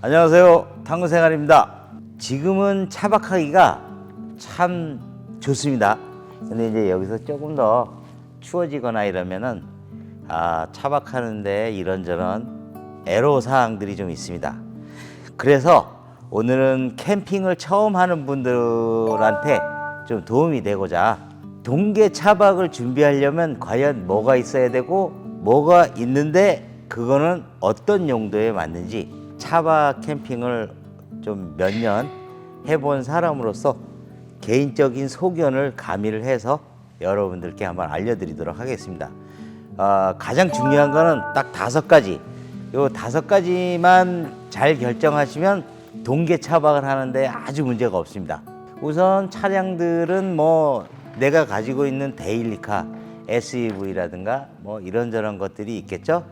안녕하세요, 탐구생활입니다. 지금은 차박하기가 참 좋습니다. 근데 이제 여기서 조금 더 추워지거나 이러면은 차박하는데 이런저런 애로사항들이 좀 있습니다. 그래서 오늘은 캠핑을 처음 하는 분들한테 좀 도움이 되고자 동계 차박을 준비하려면 과연 뭐가 있어야 되고 뭐가 있는데 그거는 어떤 용도에 맞는지 차박 캠핑을 좀 몇 년 해본 사람으로서 개인적인 소견을 가미를 해서 여러분들께 한번 알려드리도록 하겠습니다. 가장 중요한 거는 딱 5가지. 요 5가지만 잘 결정하시면 동계 차박을 하는데 아주 문제가 없습니다. 우선 차량들은 뭐 내가 가지고 있는 데일리카, SUV라든가 뭐 이런저런 것들이 있겠죠.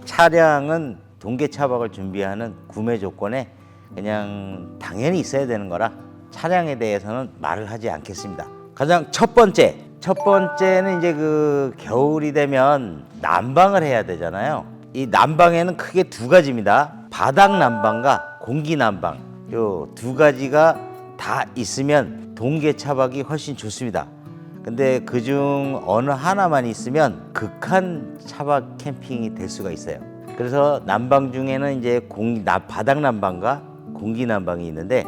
차량은 동계 차박을 준비하는 구매 조건에 그냥 당연히 있어야 되는 거라 차량에 대해서는 말을 하지 않겠습니다. 가장 첫 번째는 이제 그 겨울이 되면 난방을 해야 되잖아요. 이 난방에는 크게 2가지입니다. 바닥 난방과 공기 난방. 요 2가지가 다 있으면 동계 차박이 훨씬 좋습니다. 근데 그중 어느 하나만 있으면 극한 차박 캠핑이 될 수가 있어요. 그래서 난방 중에는 이제 바닥 난방과 공기 난방이 있는데,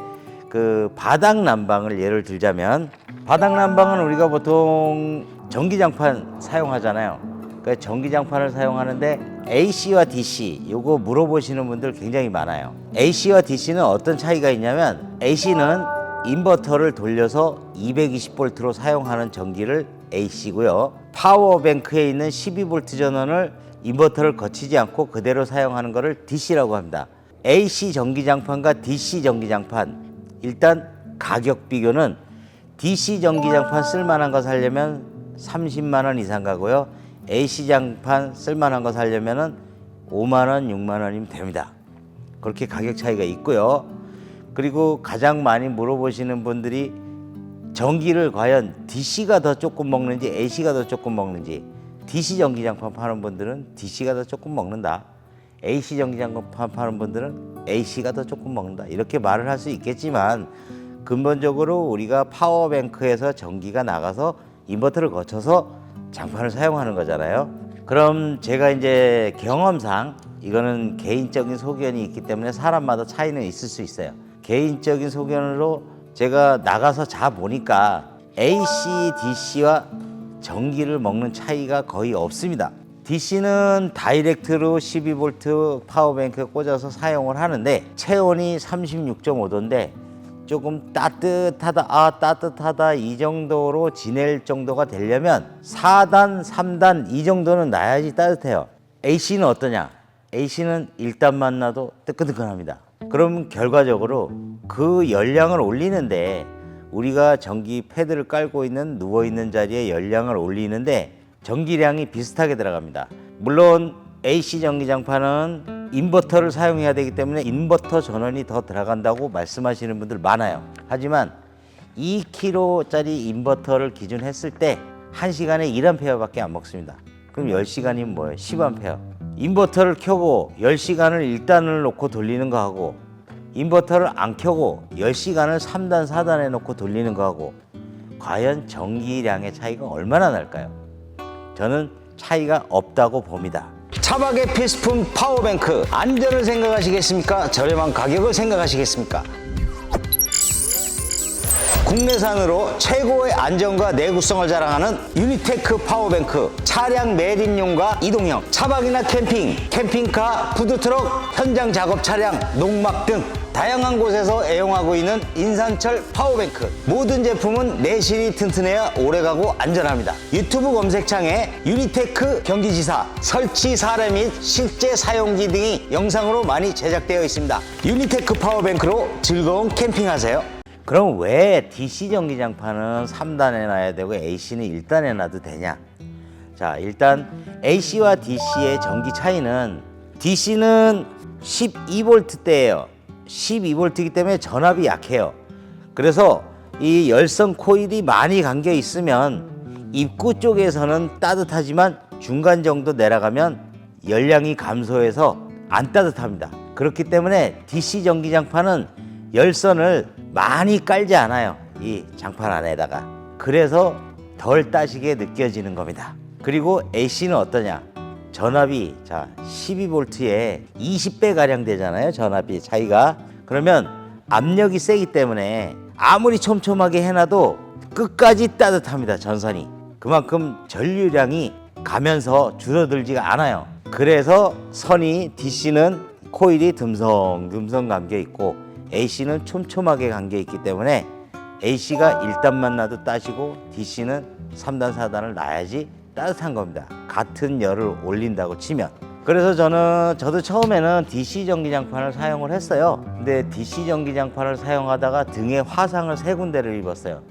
그 바닥 난방을 예를 들자면, 바닥 난방은 우리가 보통 전기장판 사용하잖아요. 그 전기장판을 사용하는데 AC와 DC 요거 물어보시는 분들 굉장히 많아요. AC와 DC는 어떤 차이가 있냐면, AC는 인버터를 돌려서 220V로 사용하는 전기를 AC고요. 파워뱅크에 있는 12V 전원을 인버터를 거치지 않고 그대로 사용하는 것을 DC라고 합니다. AC 전기장판과 DC 전기장판, 일단 가격 비교는 DC 전기장판 쓸만한 거 사려면 30만 원 이상 가고요. AC 장판 쓸만한 거 사려면 5만 원, 6만 원이면 됩니다. 그렇게 가격 차이가 있고요. 그리고 가장 많이 물어보시는 분들이 전기를 과연 DC가 더 조금 먹는지 AC가 더 조금 먹는지, DC 전기장판 파는 분들은 DC가 더 조금 먹는다, AC 전기장판 파는 분들은 AC가 더 조금 먹는다, 이렇게 말을 할 수 있겠지만, 근본적으로 우리가 파워뱅크에서 전기가 나가서 인버터를 거쳐서 장판을 사용하는 거잖아요. 그럼 제가 이제 경험상, 이거는 개인적인 소견이 있기 때문에 사람마다 차이는 있을 수 있어요. 개인적인 소견으로 제가 나가서 보니까 AC, DC와 전기를 먹는 차이가 거의 없습니다. DC는 다이렉트로 12V 파워뱅크에 꽂아서 사용을 하는데 체온이 36.5도인데 조금 따뜻하다 이 정도로 지낼 정도가 되려면 4단, 3단 이 정도는 놔야지 따뜻해요. AC는 어떠냐? AC는 1단만 놔도 뜨끈뜨끈합니다. 그럼 결과적으로 그 열량을 올리는데, 우리가 전기 패드를 깔고 있는 누워있는 자리에 열량을 올리는데 전기량이 비슷하게 들어갑니다. 물론 AC 전기장판은 인버터를 사용해야 되기 때문에 인버터 전원이 더 들어간다고 말씀하시는 분들 많아요. 하지만 2kg짜리 인버터를 기준했을 때 1시간에 1A밖에 안 먹습니다. 그럼 10시간이면 뭐예요? 10A. 인버터를 켜고 10시간을 1단을 놓고 돌리는 거하고, 인버터를 안 켜고 10시간을 3단, 4단에 놓고 돌리는 거하고 과연 전기량의 차이가 얼마나 날까요? 저는 차이가 없다고 봅니다. 차박의 필수품 파워뱅크, 안전을 생각하시겠습니까? 저렴한 가격을 생각하시겠습니까? 국내산으로 최고의 안전과 내구성을 자랑하는 유니테크 파워뱅크, 차량 매립용과 이동형, 차박이나 캠핑, 캠핑카, 푸드트럭, 현장 작업 차량, 농막 등 다양한 곳에서 애용하고 있는 인산철 파워뱅크. 모든 제품은 내실이 튼튼해야 오래가고 안전합니다. 유튜브 검색창에 유니테크 경기지사, 설치 사례 및 실제 사용기 등이 영상으로 많이 제작되어 있습니다. 유니테크 파워뱅크로 즐거운 캠핑하세요. 그럼 왜 DC 전기장판은 3단에 놔야 되고 AC는 1단에 놔도 되냐? 자, 일단 AC와 DC의 전기 차이는, DC는 12V대예요. 12V이기 때문에 전압이 약해요. 그래서 이 열선 코일이 많이 감겨 있으면 입구 쪽에서는 따뜻하지만 중간 정도 내려가면 열량이 감소해서 안 따뜻합니다. 그렇기 때문에 DC 전기장판은 열선을 많이 깔지 않아요, 이 장판 안에다가. 그래서 덜 따시게 느껴지는 겁니다. 그리고 AC는 어떠냐? 전압이 자 12V에 20배 가량 되잖아요, 전압이 차이가. 그러면 압력이 세기 때문에 아무리 촘촘하게 해놔도 끝까지 따뜻합니다, 전선이. 그만큼 전류량이 가면서 줄어들지가 않아요. 그래서 선이 DC는 코일이 듬성듬성 감겨 있고 AC는 촘촘하게 감겨 있기 때문에 AC가 1단만 놔도 따시고 DC는 3단 4단을 놔야지 따뜻한 겁니다, 같은 열을 올린다고 치면. 그래서 저도 처음에는 DC 전기장판을 사용을 했어요. 근데 DC 전기장판을 사용하다가 등에 화상을 3군데를 입었어요.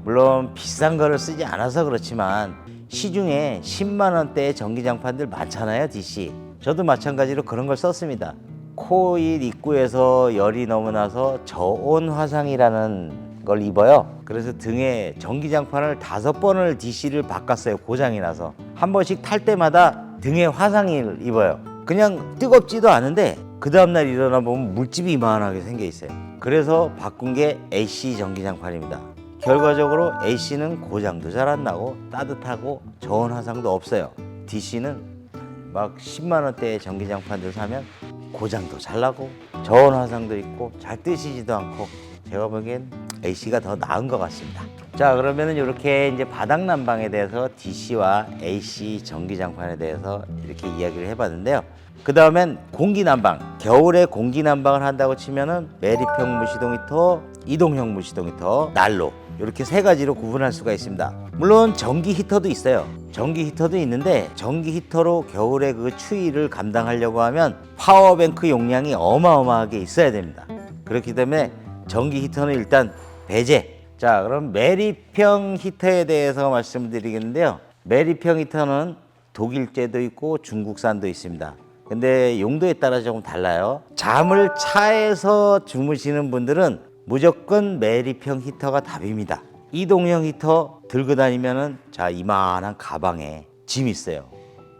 물론 비싼 거를 쓰지 않아서 그렇지만 시중에 10만 원대의 전기장판들 많잖아요, DC. 저도 마찬가지로 그런 걸 썼습니다. 코일 입구에서 열이 넘어나서 저온 화상이라는 걸 입어요. 그래서 등에 전기장판을 5번을 DC를 바꿨어요, 고장이 나서. 한 번씩 탈 때마다 등에 화상을 입어요. 그냥 뜨겁지도 않은데 그 다음날 일어나 보면 물집이 이만하게 생겨 있어요. 그래서 바꾼 게 AC 전기장판입니다. 결과적으로 AC는 고장도 잘 안 나고 따뜻하고 저온 화상도 없어요. DC는 막 10만 원대의 전기장판들 사면 고장도 잘 나고 저온 화상도 있고 잘 뜨시지도 않고, 제가 보기엔 AC가 더 나은 것 같습니다. 자, 그러면은 이렇게 이제 바닥 난방에 대해서 DC와 AC 전기장판에 대해서 이렇게 이야기를 해봤는데요. 그 다음엔 공기 난방. 겨울에 공기 난방을 한다고 치면은 매립형 무시동 히터, 이동형 무시동 히터, 난로, 이렇게 3가지로 구분할 수가 있습니다. 물론 전기 히터도 있어요. 전기 히터도 있는데 전기 히터로 겨울에 그 추위를 감당하려고 하면 파워뱅크 용량이 어마어마하게 있어야 됩니다. 그렇기 때문에 전기 히터는 일단 배제. 자, 그럼 매립형 히터에 대해서 말씀드리겠는데요. 매립형 히터는 독일제도 있고 중국산도 있습니다. 근데 용도에 따라 조금 달라요. 잠을 차에서 주무시는 분들은 무조건 매립형 히터가 답입니다. 이동형 히터 들고 다니면은 자, 이만한 가방에 짐 있어요.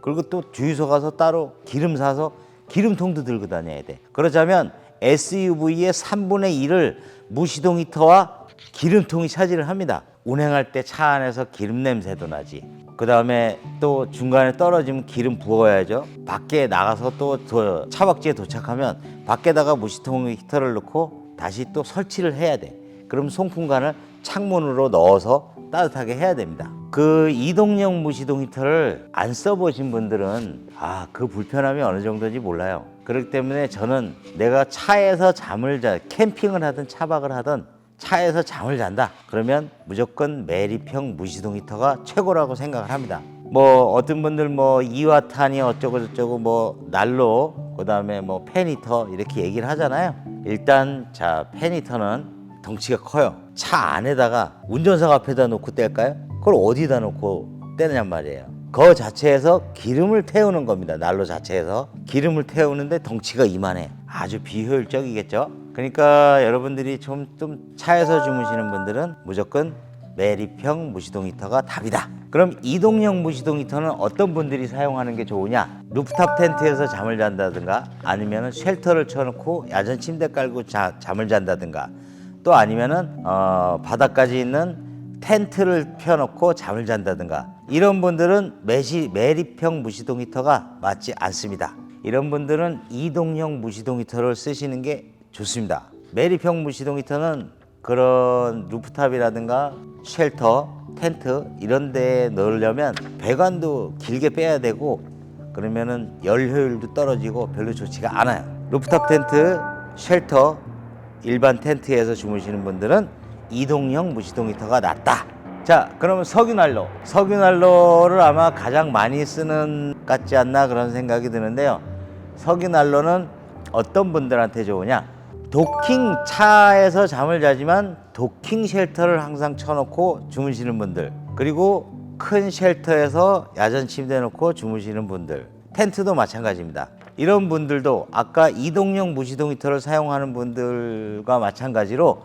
그리고 또 주유소 가서 따로 기름 사서 기름통도 들고 다녀야 돼. 그러자면 SUV의 3분의 1을 무시동 히터와 기름통이 차지를 합니다. 운행할 때 차 안에서 기름 냄새도 나지. 그 다음에 또 중간에 떨어지면 기름 부어야죠. 밖에 나가서 또 차박지에 도착하면 밖에다가 무시동 히터를 넣고 다시 또 설치를 해야 돼. 그럼 송풍관을 창문으로 넣어서 따뜻하게 해야 됩니다. 그 이동형 무시동 히터를 안 써보신 분들은 그 불편함이 어느 정도인지 몰라요. 그렇기 때문에 저는 내가 차에서 캠핑을 하든 차박을 하든 차에서 잠을 잔다 그러면 무조건 매립형 무시동 히터가 최고라고 생각을 합니다. 뭐 어떤 분들 뭐 이와탄이 어쩌고 저쩌고 뭐 난로, 그 다음에 뭐 팬히터 이렇게 얘기를 하잖아요. 일단 자, 팬히터는 덩치가 커요. 차 안에다가 운전석 앞에다 놓고 뗄까요? 그걸 어디다 놓고 떼느냔 말이에요. 그 자체에서 기름을 태우는 겁니다. 난로 자체에서 기름을 태우는데 덩치가 이만해. 아주 비효율적이겠죠. 그러니까 여러분들이 좀 차에서 주무시는 분들은 무조건 매립형 무시동 히터가 답이다. 그럼 이동형 무시동 히터는 어떤 분들이 사용하는 게 좋으냐? 루프탑 텐트에서 잠을 잔다든가, 아니면 쉘터를 쳐놓고 야전 침대 깔고 잠을 잔다든가, 또 아니면은 바닥까지 있는 텐트를 펴놓고 잠을 잔다든가, 이런 분들은 매립형 무시동 히터가 맞지 않습니다. 이런 분들은 이동형 무시동 히터를 쓰시는 게 좋습니다. 매립형 무시동 히터는 그런 루프탑이라든가 쉘터, 텐트 이런 데에 넣으려면 배관도 길게 빼야 되고, 그러면은 열 효율도 떨어지고 별로 좋지가 않아요. 루프탑 텐트, 쉘터, 일반 텐트에서 주무시는 분들은 이동형 무시동 히터가 낫다. 자, 그러면 석유난로. 석유난로를 아마 가장 많이 쓰는 것 같지 않나 그런 생각이 드는데요. 석유난로는 어떤 분들한테 좋으냐? 도킹, 차에서 잠을 자지만 도킹 쉘터를 항상 쳐놓고 주무시는 분들, 그리고 큰 쉘터에서 야전 침대 놓고 주무시는 분들, 텐트도 마찬가지입니다. 이런 분들도 아까 이동형 무시동 히터를 사용하는 분들과 마찬가지로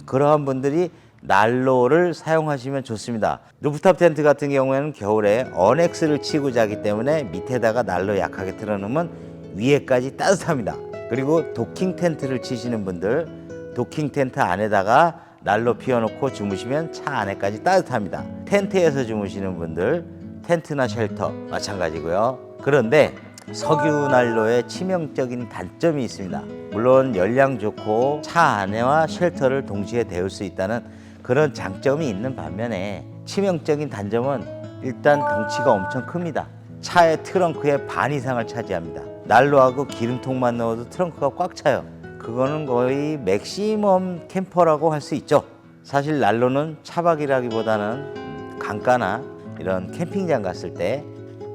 그러한 분들이 난로를 사용하시면 좋습니다. 루프탑 텐트 같은 경우에는 겨울에 언엑스를 치고 자기 때문에 밑에다가 난로 약하게 틀어놓으면 위에까지 따뜻합니다. 그리고 도킹 텐트를 치시는 분들, 도킹 텐트 안에다가 난로 피워놓고 주무시면 차 안에까지 따뜻합니다. 텐트에서 주무시는 분들, 텐트나 쉘터 마찬가지고요. 그런데 석유 난로의 치명적인 단점이 있습니다. 물론 열량 좋고 차 안에와 쉘터를 동시에 데울 수 있다는 그런 장점이 있는 반면에 치명적인 단점은 일단 덩치가 엄청 큽니다. 차의 트렁크의 반 이상을 차지합니다. 난로하고 기름통만 넣어도 트렁크가 꽉 차요. 그거는 거의 맥시멈 캠퍼라고 할 수 있죠. 사실 난로는 차박이라기보다는 강가나 이런 캠핑장 갔을 때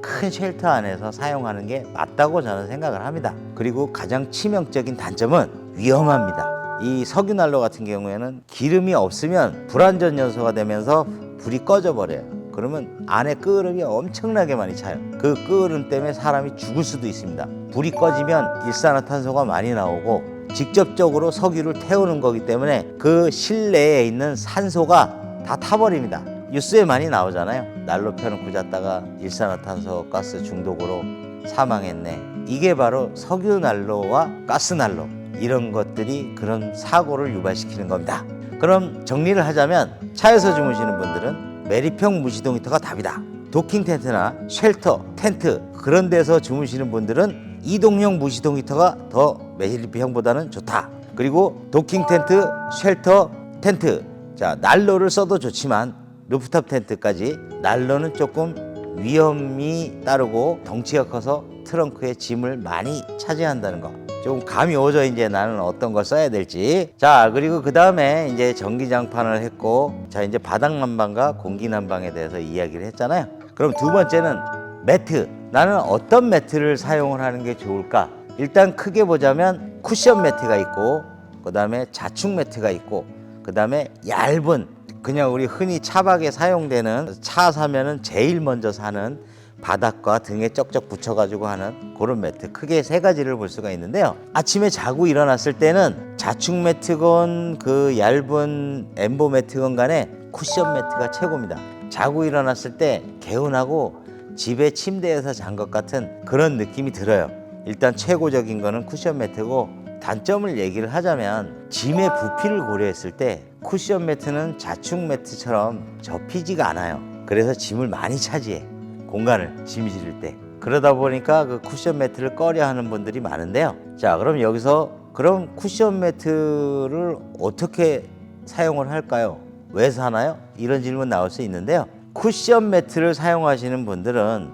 큰 쉘터 안에서 사용하는 게 맞다고 저는 생각을 합니다. 그리고 가장 치명적인 단점은 위험합니다. 이 석유 난로 같은 경우에는 기름이 없으면 불안전 요소가 되면서 불이 꺼져 버려요. 그러면 안에 끄름이 엄청나게 많이 차요. 그 끄름 때문에 사람이 죽을 수도 있습니다. 불이 꺼지면 일산화탄소가 많이 나오고 직접적으로 석유를 태우는 거기 때문에 그 실내에 있는 산소가 다 타버립니다. 뉴스에 많이 나오잖아요. 난로 펴놓고 잤다가 일산화탄소 가스 중독으로 사망했네. 이게 바로 석유 난로와 가스 난로, 이런 것들이 그런 사고를 유발시키는 겁니다. 그럼 정리를 하자면 차에서 주무시는 분들은 매립형 무시동 히터가 답이다. 도킹 텐트나 쉘터, 텐트 그런 데서 주무시는 분들은 이동형 무시동 히터가 더 매립형보다는 좋다. 그리고 도킹 텐트, 쉘터, 텐트, 자 난로를 써도 좋지만 루프탑 텐트까지 난로는 조금 위험이 따르고 덩치가 커서 트렁크에 짐을 많이 차지한다는 거. 좀 감이 오죠. 이제 나는 어떤 걸 써야 될지. 자, 그리고 그 다음에 이제 전기장판을 했고, 자 이제 바닥 난방과 공기 난방에 대해서 이야기를 했잖아요. 그럼 두 번째는 매트. 나는 어떤 매트를 사용을 하는 게 좋을까? 일단 크게 보자면 쿠션 매트가 있고, 그 다음에 자축 매트가 있고, 그 다음에 얇은 그냥 우리 흔히 차박에 사용되는, 차 사면은 제일 먼저 사는 바닥과 등에 쩍쩍 붙여가지고 하는 그런 매트, 크게 세 가지를 볼 수가 있는데요. 아침에 자고 일어났을 때는 자축 매트건 그 얇은 엠보 매트건 간에 쿠션 매트가 최고입니다. 자고 일어났을 때 개운하고 집에 침대에서 잔 것 같은 그런 느낌이 들어요. 일단 최고적인 거는 쿠션 매트고, 단점을 얘기를 하자면 짐의 부피를 고려했을 때 쿠션 매트는 자축 매트처럼 접히지가 않아요. 그래서 짐을 많이 차지해, 공간을 짐 실을 때. 그러다 보니까 그 쿠션 매트를 꺼려 하는 분들이 많은데요. 자, 그럼 여기서 그럼 쿠션 매트를 어떻게 사용을 할까요? 왜 사나요? 이런 질문 나올 수 있는데요. 쿠션 매트를 사용하시는 분들은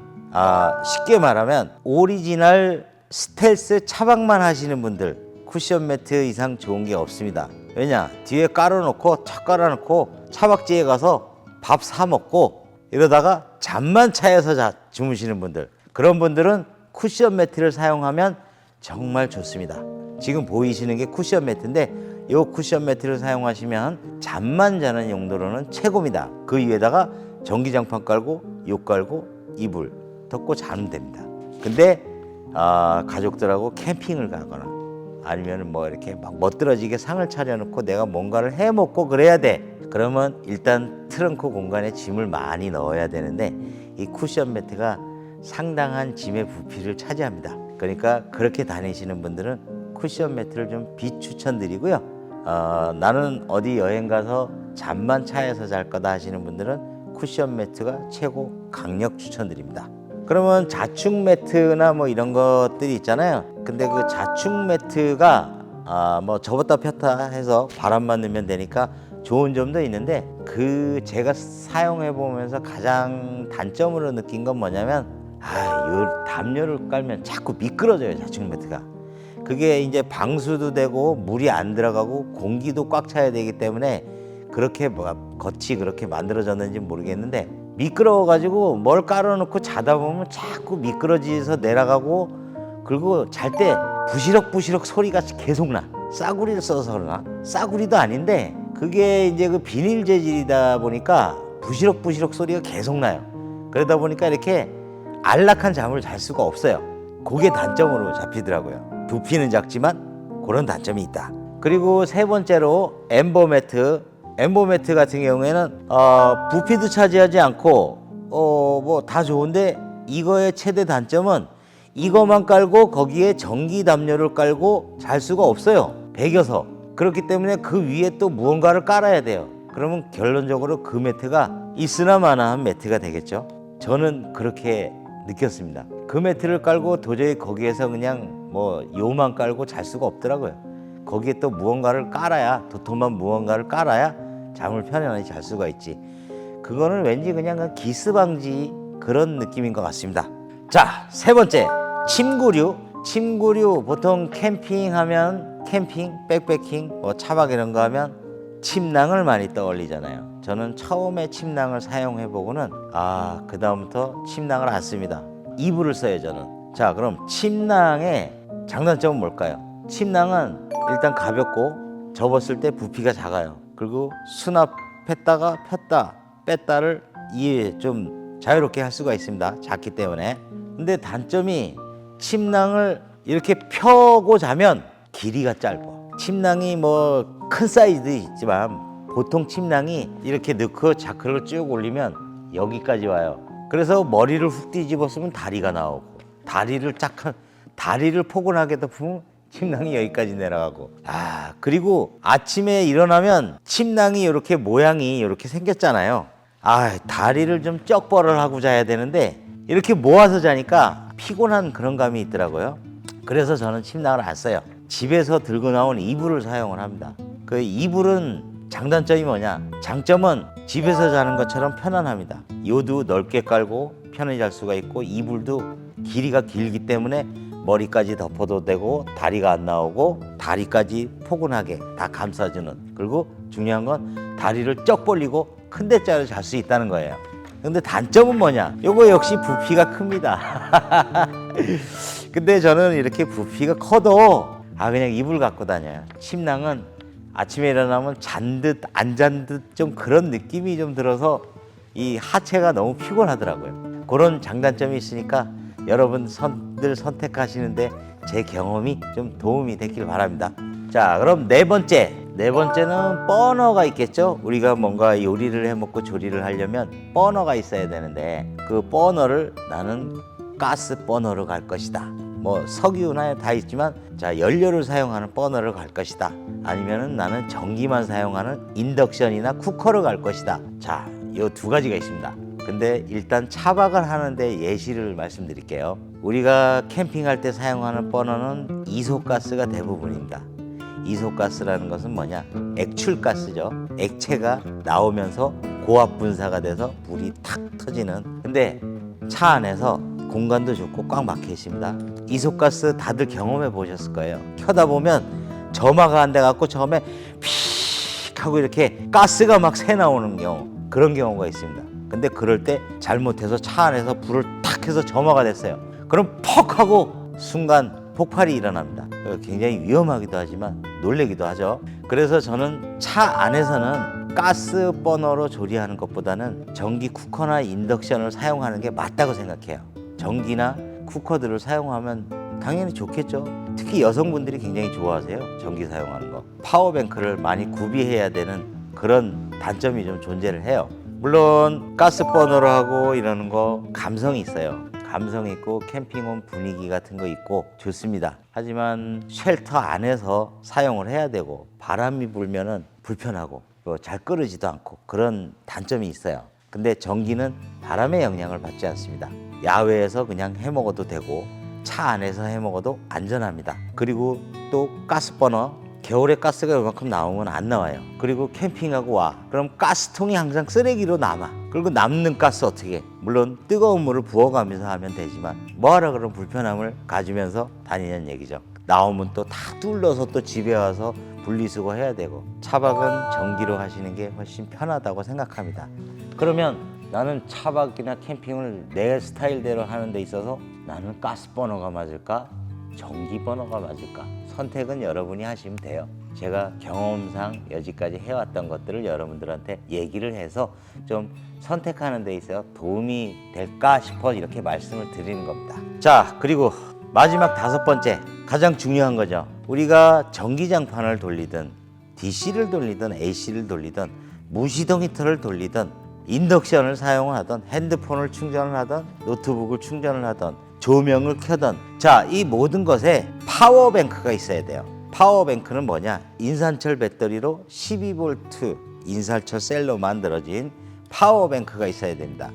쉽게 말하면 오리지널 스텔스 차박만 하시는 분들, 쿠션 매트 이상 좋은 게 없습니다. 왜냐? 뒤에 깔아놓고 탁 깔아놓고 차박지에 가서 밥 사 먹고 이러다가 잠만 차에서 주무시는 분들, 그런 분들은 쿠션 매트를 사용하면 정말 좋습니다. 지금 보이시는 게 쿠션 매트인데 이 쿠션 매트를 사용하시면 잠만 자는 용도로는 최고입니다. 그 위에다가 전기장판 깔고 욕 깔고 이불 덮고 자면 됩니다. 근데 가족들하고 캠핑을 가거나 아니면 뭐 이렇게 막 멋들어지게 상을 차려놓고 내가 뭔가를 해 먹고 그래야 돼. 그러면 일단 트렁크 공간에 짐을 많이 넣어야 되는데 이 쿠션 매트가 상당한 짐의 부피를 차지합니다. 그러니까 그렇게 다니시는 분들은 쿠션 매트를 좀 비추천드리고요. 나는 어디 여행 가서 잠만 차에서 잘 거다 하시는 분들은 쿠션 매트가 최고 강력 추천드립니다. 그러면 자축 매트나 뭐 이런 것들이 있잖아요. 근데 그 자축 매트가 뭐 접었다 폈다 해서 바람만 넣으면 되니까 좋은 점도 있는데, 그 제가 사용해 보면서 가장 단점으로 느낀 건 뭐냐면 요 담요를 깔면 자꾸 미끄러져요. 자축 매트가. 그게 이제 방수도 되고 물이 안 들어가고 공기도 꽉 차야 되기 때문에 그렇게 겉이 그렇게 만들어졌는지 모르겠는데 미끄러워가지고 뭘 깔아놓고 자다 보면 자꾸 미끄러지서 내려가고, 그리고 잘 때 부시럭부시럭 소리가 계속 나. 싸구리를 써서 그러나? 싸구리도 아닌데 그게 이제 그 비닐 재질이다 보니까 부시럭부시럭 소리가 계속 나요. 그러다 보니까 이렇게 안락한 잠을 잘 수가 없어요. 그게 단점으로 잡히더라고요. 부피는 작지만 그런 단점이 있다. 그리고 세 번째로 엠보 매트. 엠보 매트 같은 경우에는 부피도 차지하지 않고 뭐 다 좋은데 이거의 최대 단점은 이거만 깔고 거기에 전기 담요를 깔고 잘 수가 없어요. 배겨서. 그렇기 때문에 그 위에 또 무언가를 깔아야 돼요. 그러면 결론적으로 그 매트가 있으나 마나한 매트가 되겠죠. 저는 그렇게 느꼈습니다. 그 매트를 깔고 도저히 거기에서 그냥 뭐 요만 깔고 잘 수가 없더라고요. 거기에 또 무언가를 깔아야, 도톰한 무언가를 깔아야 잠을 편안히 잘 수가 있지. 그거는 왠지 그냥 기스 방지 그런 느낌인 것 같습니다. 자, 세 번째, 침구류. 침구류 보통 캠핑하면 캠핑, 백패킹, 뭐 차박 이런 거 하면 침낭을 많이 떠올리잖아요. 저는 처음에 침낭을 사용해 보고는 그 다음부터 침낭을 안 씁니다. 이불을 써요, 저는. 자, 그럼 침낭의 장단점은 뭘까요? 침낭은 일단 가볍고 접었을 때 부피가 작아요. 그리고 수납했다가 폈다 뺐다를 이해 좀 자유롭게 할 수가 있습니다. 작기 때문에. 근데 단점이 침낭을 이렇게 펴고 자면 길이가 짧아. 침낭이 뭐 큰 사이즈도 있지만 보통 침낭이 이렇게 넣고 자크를 쭉 올리면 여기까지 와요. 그래서 머리를 훅 뒤집어 쓰면 다리가 나오고, 다리를 포근하게 덮으면 침낭이 여기까지 내려가고. 그리고 아침에 일어나면 침낭이 이렇게 모양이 이렇게 생겼잖아요. 다리를 좀 쩍벌을 하고 자야 되는데 이렇게 모아서 자니까 피곤한 그런 감이 있더라고요. 그래서 저는 침낭을 안 써요. 집에서 들고 나온 이불을 사용을 합니다. 그 이불은 장단점이 뭐냐? 장점은 집에서 자는 것처럼 편안합니다. 요도 넓게 깔고 편히 잘 수가 있고, 이불도 길이가 길기 때문에 머리까지 덮어도 되고 다리가 안 나오고 다리까지 포근하게 다 감싸주는. 그리고 중요한 건 다리를 쩍 벌리고 큰 데짜리 잘 수 있다는 거예요. 근데 단점은 뭐냐? 요거 역시 부피가 큽니다. 근데 저는 이렇게 부피가 커도 그냥 이불 갖고 다녀요. 침낭은 아침에 일어나면 잔 듯 안 잔 듯 좀 그런 느낌이 좀 들어서 이 하체가 너무 피곤하더라고요. 그런 장단점이 있으니까 여러분들 선택하시는데 제 경험이 좀 도움이 됐길 바랍니다. 자, 그럼 네 번째는 버너가 있겠죠. 우리가 뭔가 요리를 해먹고 조리를 하려면 버너가 있어야 되는데, 그 버너를 나는 가스 버너로 갈 것이다. 뭐 석유나 다 있지만, 자, 연료를 사용하는 버너를 갈 것이다. 아니면은 나는 전기만 사용하는 인덕션이나 쿠커를 갈 것이다. 자, 요 두 가지가 있습니다. 근데 일단 차박을 하는데 예시를 말씀드릴게요. 우리가 캠핑할 때 사용하는 버너는 이소가스가 대부분입니다. 이소가스라는 것은 뭐냐? 액출가스죠. 액체가 나오면서 고압 분사가 돼서 불이 탁 터지는. 근데 차 안에서 공간도 좋고 꽉 막혀 있습니다. 이소가스 다들 경험해 보셨을 거예요. 켜다 보면 점화가 안 돼 갖고 처음에 픽 하고 이렇게 가스가 막 새 나오는 경우, 그런 경우가 있습니다. 근데 그럴 때 잘못해서 차 안에서 불을 탁 해서 점화가 됐어요. 그럼 퍽 하고 순간 폭발이 일어납니다. 굉장히 위험하기도 하지만 놀래기도 하죠. 그래서 저는 차 안에서는 가스 버너로 조리하는 것보다는 전기 쿠커나 인덕션을 사용하는 게 맞다고 생각해요. 전기나 쿠커들을 사용하면 당연히 좋겠죠. 특히 여성분들이 굉장히 좋아하세요. 전기 사용하는 거. 파워뱅크를 많이 구비해야 되는 그런 단점이 좀 존재를 해요. 물론 가스 버너로 하고 이러는 거 감성이 있어요. 감성 있고 캠핑온 분위기 같은 거 있고 좋습니다. 하지만 쉘터 안에서 사용을 해야 되고 바람이 불면은 불편하고 잘 끓이지도 않고 그런 단점이 있어요. 근데 전기는 바람의 영향을 받지 않습니다. 야외에서 그냥 해 먹어도 되고 차 안에서 해 먹어도 안전합니다. 그리고 또 가스버너, 겨울에 가스가 이만큼 나오면 안 나와요. 그리고 캠핑하고 와, 그럼 가스통이 항상 쓰레기로 남아. 그리고 남는 가스 어떻게 해? 물론 뜨거운 물을 부어가면서 하면 되지만 뭐하라 그런 불편함을 가지면서 다니는 얘기죠. 나오면 또 다 뚫러서 또 집에 와서 분리수거 해야 되고. 차박은 전기로 하시는 게 훨씬 편하다고 생각합니다. 그러면 나는 차박이나 캠핑을 내 스타일대로 하는 데 있어서 나는 가스버너가 맞을까? 전기버너가 맞을까? 선택은 여러분이 하시면 돼요. 제가 경험상 여지까지 해왔던 것들을 여러분들한테 얘기를 해서 좀 선택하는 데 있어서 도움이 될까 싶어 이렇게 말씀을 드리는 겁니다. 자, 그리고 마지막 다섯 번째, 가장 중요한 거죠. 우리가 전기장판을 돌리든 DC를 돌리든 AC를 돌리든 무시동 히터를 돌리든 인덕션을 사용하던 핸드폰을 충전을 하던 노트북을 충전을 하던 조명을 켜던 자, 이 모든 것에 파워뱅크가 있어야 돼요. 파워뱅크는 뭐냐? 인산철 배터리로 12V 인산철 셀로 만들어진 파워뱅크가 있어야 됩니다.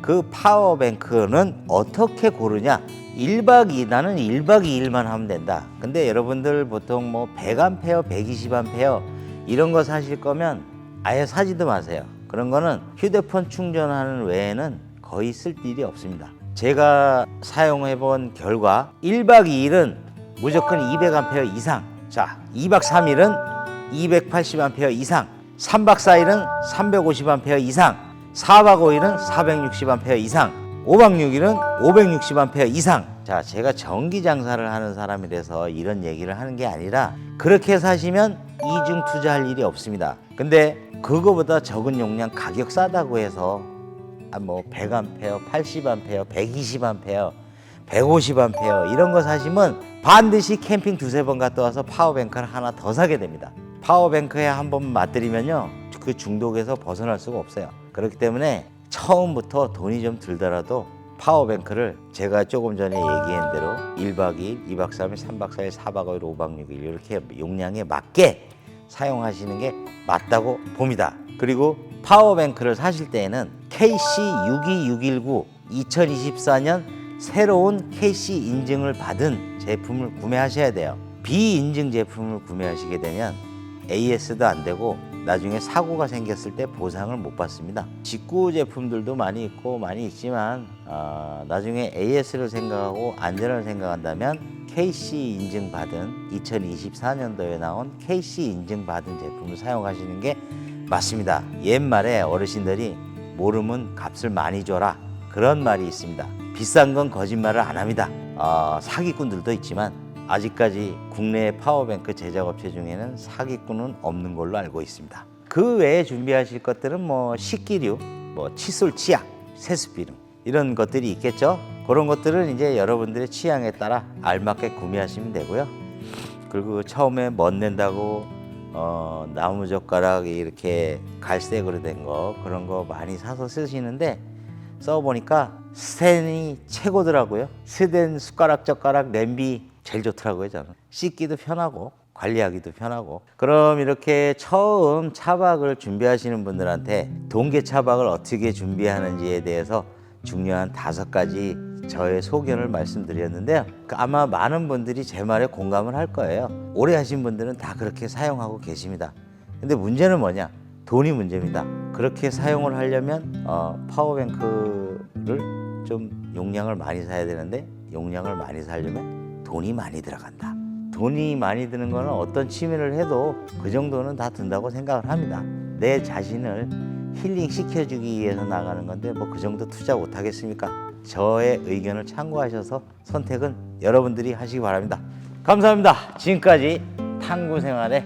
그 파워뱅크는 어떻게 고르냐? 1박 2일, 나는 1박 2일만 하면 된다. 근데 여러분들 보통 뭐 100A, 120A 이런 거 사실 거면 아예 사지도 마세요. 그런 거는 휴대폰 충전하는 외에는 거의 쓸 일이 없습니다. 제가 사용해 본 결과 1박 2일은 무조건 200A 이상, 자 2박 3일은 280A 이상, 3박 4일은 350A 이상, 4박 5일은 460A 이상, 5박 6일은 560A 이상. 자, 제가 전기 장사를 하는 사람이라서 이런 얘기를 하는 게 아니라 그렇게 사시면 이중 투자할 일이 없습니다. 근데 그거보다 적은 용량 가격 싸다고 해서 뭐 100A, 80A, 120A, 150A 이런 거 사시면 반드시 캠핑 두세 번 갔다 와서 파워뱅크를 하나 더 사게 됩니다. 파워뱅크에 한번 맛들이면요 그 중독에서 벗어날 수가 없어요. 그렇기 때문에 처음부터 돈이 좀 들더라도 파워뱅크를 제가 조금 전에 얘기한 대로 1박 2일, 2박 3일, 3박 4일, 4박 5일, 5박 6일 이렇게 용량에 맞게 사용하시는 게 맞다고 봅니다. 그리고 파워뱅크를 사실 때에는 KC62619 2024년 새로운 KC 인증을 받은 제품을 구매하셔야 돼요. 비인증 제품을 구매하시게 되면 AS도 안 되고 나중에 사고가 생겼을 때 보상을 못 받습니다. 직구 제품들도 많이 있고 많이 있지만 나중에 AS를 생각하고 안전을 생각한다면 KC 인증받은 2024년도에 나온 KC 인증받은 제품을 사용하시는 게 맞습니다. 옛말에 어르신들이 모르면 값을 많이 줘라 그런 말이 있습니다. 비싼 건 거짓말을 안 합니다. 사기꾼들도 있지만 아직까지 국내 파워뱅크 제작업체 중에는 사기꾼은 없는 걸로 알고 있습니다. 그 외에 준비하실 것들은 뭐 식기류, 뭐 칫솔, 치약, 세수비누 이런 것들이 있겠죠. 그런 것들은 이제 여러분들의 취향에 따라 알맞게 구매하시면 되고요. 그리고 처음에 멋낸다고 나무젓가락 이렇게 갈색으로 된 거 그런 거 많이 사서 쓰시는데 써보니까 스텐이 최고더라고요. 스텐 숟가락, 젓가락, 냄비 제일 좋더라고요. 저는 씻기도 편하고 관리하기도 편하고. 그럼 이렇게 처음 차박을 준비하시는 분들한테 동계 차박을 어떻게 준비하는지에 대해서 중요한 5가지 저의 소견을 말씀드렸는데요. 아마 많은 분들이 제 말에 공감을 할 거예요. 오래 하신 분들은 다 그렇게 사용하고 계십니다. 근데 문제는 뭐냐? 돈이 문제입니다. 그렇게 사용을 하려면 파워뱅크를 좀 용량을 많이 사야 되는데 용량을 많이 사려면 돈이 많이 들어간다. 돈이 많이 드는 거는 어떤 취미를 해도 그 정도는 다 든다고 생각을 합니다. 내 자신을 힐링 시켜주기 위해서 나가는 건데 뭐 그 정도 투자 못 하겠습니까? 저의 의견을 참고하셔서 선택은 여러분들이 하시기 바랍니다. 감사합니다. 지금까지 탐구 생활의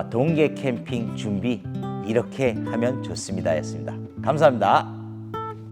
동계 캠핑 준비 이렇게 하면 좋습니다 였습니다. 감사합니다.